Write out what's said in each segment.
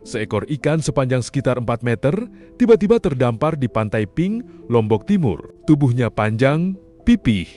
seekor ikan sepanjang sekitar 4 meter tiba-tiba terdampar di Pantai Pink, Lombok Timur. Tubuhnya panjang, pipih,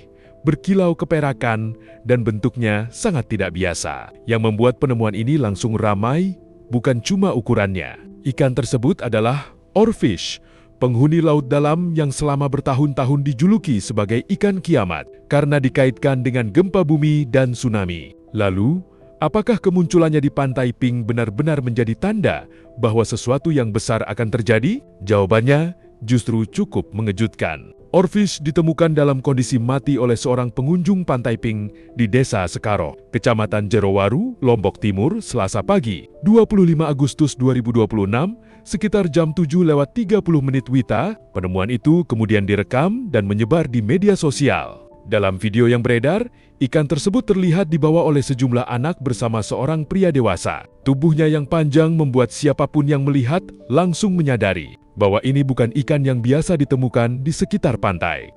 berkilau keperakan, dan bentuknya sangat tidak biasa. Yang membuat penemuan ini langsung ramai, bukan cuma ukurannya. Ikan tersebut adalah oarfish, penghuni laut dalam yang selama bertahun-tahun dijuluki sebagai ikan kiamat karena dikaitkan dengan gempa bumi dan tsunami. Lalu, apakah kemunculannya di Pantai Pink benar-benar menjadi tanda bahwa sesuatu yang besar akan terjadi? Jawabannya justru cukup mengejutkan. Oarfish ditemukan dalam kondisi mati oleh seorang pengunjung Pantai Pink di Desa Sekaro, Kecamatan Jerowaru, Lombok Timur, Selasa pagi, 25 Agustus 2026, sekitar jam 7:30 WITA. Penemuan itu kemudian direkam dan menyebar di media sosial. Dalam video yang beredar, ikan tersebut terlihat dibawa oleh sejumlah anak bersama seorang pria dewasa. Tubuhnya yang panjang membuat siapapun yang melihat langsung menyadari bahwa ini bukan ikan yang biasa ditemukan di sekitar pantai.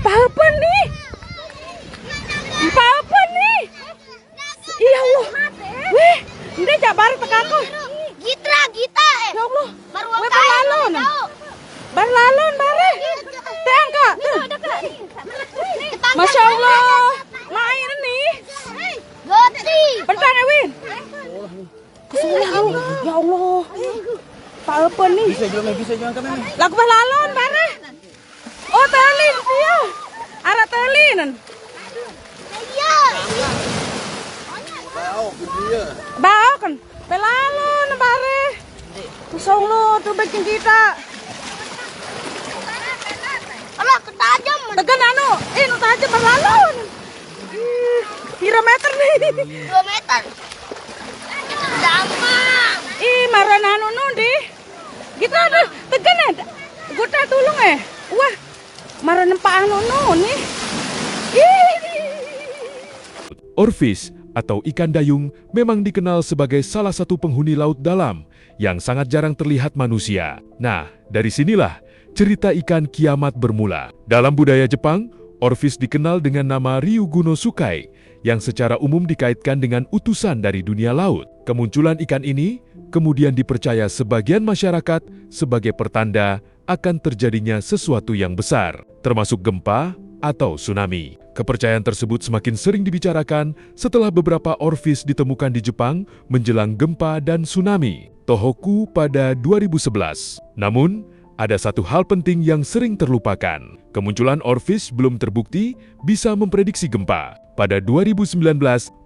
Apa nih? Apa nih? Iya Allah. Weh, ini jabar tekako. Gitra, Gita. Ya Allah. Weh, berlalon. Berlalon bare. Tengka. Masya Allah. Main nih. Goti. Bentar Ewin. Ya Allah. Apa nih? Bisa jangan kami. Lagu berlalon bare. Oh, telin dia. Ara telinan. Iya. Bau kan. Berlalon bare. Tusong lo tuh bikin kita. Alah, ketajam. Tegan anu, ini tajam berlalon. Kira meter nih. 2 meter. Damang. Maran anu nundi. Kita ada tegan ada. Gota tulung Wah, maran nempak anu nih. Oarfish atau ikan dayung memang dikenal sebagai salah satu penghuni laut dalam yang sangat jarang terlihat manusia. Nah, dari sinilah cerita ikan kiamat bermula. Dalam budaya Jepang, oarfish dikenal dengan nama Ryuguno Sukai yang secara umum dikaitkan dengan utusan dari dunia laut. Kemunculan ikan ini kemudian dipercaya sebagian masyarakat sebagai pertanda akan terjadinya sesuatu yang besar, termasuk gempa atau tsunami. Kepercayaan tersebut semakin sering dibicarakan setelah beberapa oarfish ditemukan di Jepang menjelang gempa dan tsunami Tohoku pada 2011. Namun, ada satu hal penting yang sering terlupakan. Kemunculan oarfish belum terbukti bisa memprediksi gempa. Pada 2019,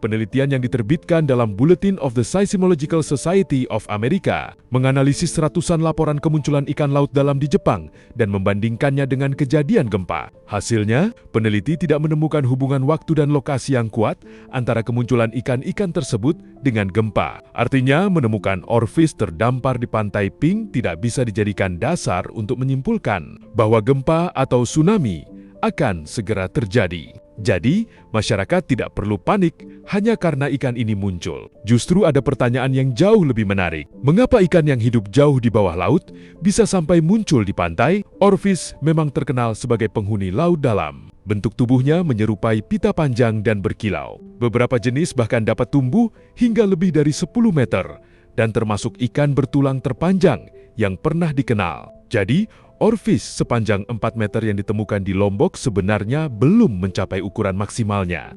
penelitian yang diterbitkan dalam Bulletin of the Seismological Society of America menganalisis ratusan laporan kemunculan ikan laut dalam di Jepang dan membandingkannya dengan kejadian gempa. Hasilnya, peneliti tidak menemukan hubungan waktu dan lokasi yang kuat antara kemunculan ikan-ikan tersebut dengan gempa. Artinya, menemukan oarfish terdampar di Pantai Pink tidak bisa dijadikan dasar untuk menyimpulkan bahwa gempa atau tsunami akan segera terjadi. Jadi, masyarakat tidak perlu panik hanya karena ikan ini muncul. Justru ada pertanyaan yang jauh lebih menarik. Mengapa ikan yang hidup jauh di bawah laut bisa sampai muncul di pantai? Oarfish memang terkenal sebagai penghuni laut dalam. Bentuk tubuhnya menyerupai pita panjang dan berkilau. Beberapa jenis bahkan dapat tumbuh hingga lebih dari 10 meter dan termasuk ikan bertulang terpanjang yang pernah dikenal. Jadi, oarfish sepanjang 4 meter yang ditemukan di Lombok sebenarnya belum mencapai ukuran maksimalnya.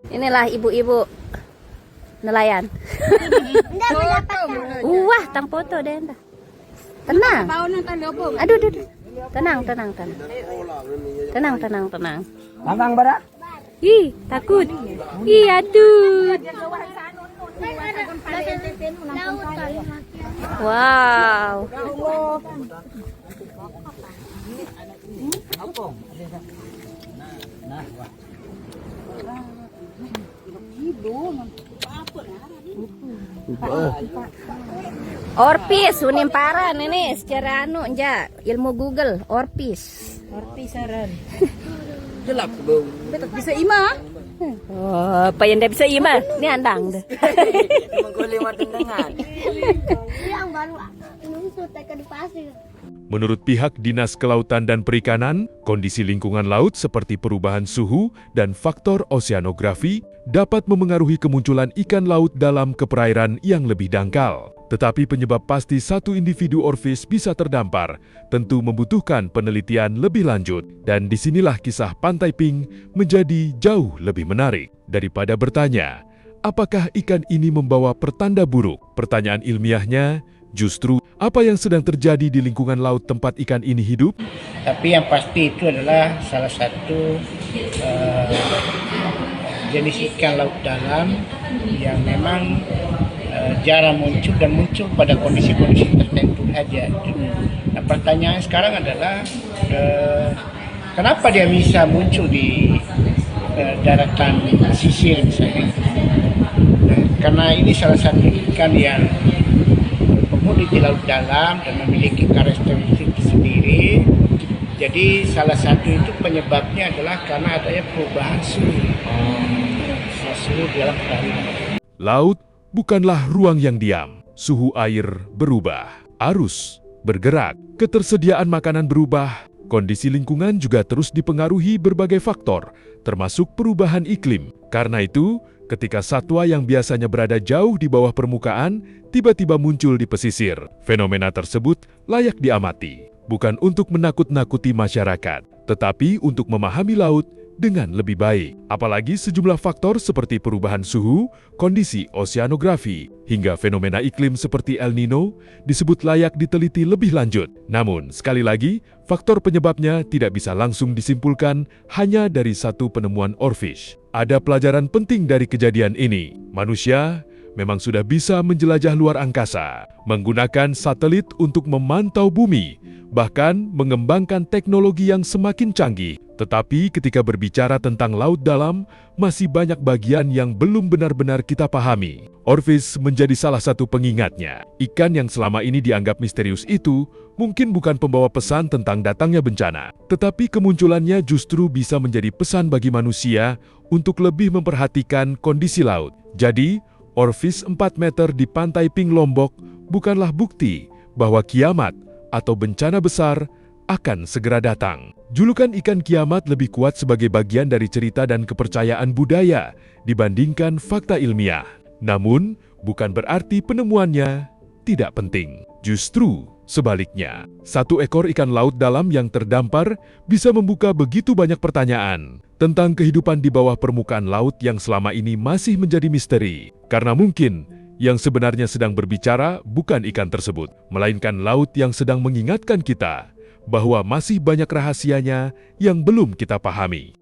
Inilah ibu-ibu nelayan. Wah, tang foto deh. Tenang. Aduh. Tenang. Tenang. Lambang bara. Ih, takut. Ih, aduh. Wow. Oarfish unimparan ini secara ilmu Google oarfish. Jelak bau. Betul bisa ima. Oh, apa yang tidak bisa ima? Ini andang deh. Cuma gue lewat tendangan. Yang baru Susut tekan di pasir. Menurut pihak Dinas Kelautan dan Perikanan, kondisi lingkungan laut seperti perubahan suhu dan faktor oseanografi dapat memengaruhi kemunculan ikan laut dalam keperairan yang lebih dangkal. Tetapi penyebab pasti satu individu orfish bisa terdampar tentu membutuhkan penelitian lebih lanjut. Dan disinilah kisah Pantai Pink menjadi jauh lebih menarik. Daripada bertanya, apakah ikan ini membawa pertanda buruk? Pertanyaan ilmiahnya justru apa yang sedang terjadi di lingkungan laut tempat ikan ini hidup? Tapi yang pasti itu adalah salah satu jenis ikan laut dalam yang memang jarang muncul dan muncul pada kondisi-kondisi tertentu saja. Nah, pertanyaan sekarang adalah kenapa dia bisa muncul di daratan sisir misalnya? Karena ini salah satu ikan yang berpenghuni di laut dalam dan memiliki karakteristik sendiri. Jadi salah satu itu penyebabnya adalah karena adanya perubahan suhu di dalam perairan. Laut bukanlah ruang yang diam. Suhu air berubah, arus bergerak, ketersediaan makanan berubah, kondisi lingkungan juga terus dipengaruhi berbagai faktor, termasuk perubahan iklim. Karena itu, ketika satwa yang biasanya berada jauh di bawah permukaan tiba-tiba muncul di pesisir, fenomena tersebut layak diamati. Bukan untuk menakut-nakuti masyarakat, tetapi untuk memahami laut dengan lebih baik. Apalagi sejumlah faktor seperti perubahan suhu, kondisi oseanografi, hingga fenomena iklim seperti El Nino disebut layak diteliti lebih lanjut. Namun, sekali lagi, faktor penyebabnya tidak bisa langsung disimpulkan hanya dari satu penemuan orfish. Ada pelajaran penting dari kejadian ini. Manusia memang sudah bisa menjelajah luar angkasa, menggunakan satelit untuk memantau bumi, bahkan mengembangkan teknologi yang semakin canggih. Tetapi ketika berbicara tentang laut dalam, masih banyak bagian yang belum benar-benar kita pahami. Orfish menjadi salah satu pengingatnya. Ikan yang selama ini dianggap misterius itu mungkin bukan pembawa pesan tentang datangnya bencana, tetapi kemunculannya justru bisa menjadi pesan bagi manusia untuk lebih memperhatikan kondisi laut. Jadi, orfish 4 meter di Pantai Pink Lombok bukanlah bukti bahwa kiamat atau bencana besar akan segera datang. Julukan ikan kiamat lebih kuat sebagai bagian dari cerita dan kepercayaan budaya dibandingkan fakta ilmiah. Namun, bukan berarti penemuannya tidak penting. Justru sebaliknya, satu ekor ikan laut dalam yang terdampar bisa membuka begitu banyak pertanyaan tentang kehidupan di bawah permukaan laut yang selama ini masih menjadi misteri. Karena mungkin yang sebenarnya sedang berbicara bukan ikan tersebut, melainkan laut yang sedang mengingatkan kita bahwa masih banyak rahasianya yang belum kita pahami.